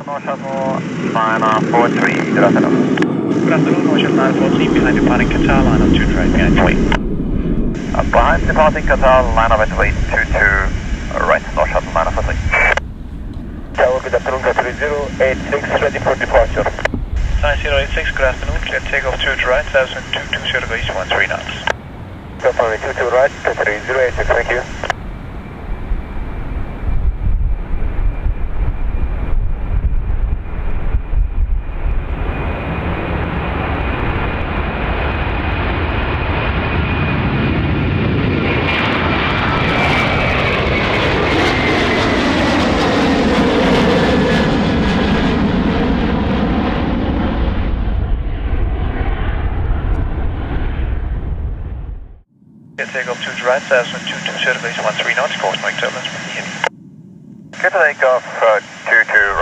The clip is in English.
Shuttle 943, good afternoon. Good afternoon, Norwegian 943, behind departing Qatar, line up 2 right, behind weight. Behind departing Qatar, line up at weight 22, right, North Shuttle 943. Tower, good afternoon, Qatar 086, ready for departure. 9086, good afternoon, clear takeoff 2 to right, 7220 degrees, 13 knots. Qatar 2 to right, Qatar 086, thank you. Takeoff 2 to right, 7220 degrees, 13 knots, course break turbulence, Clear to takeoff 22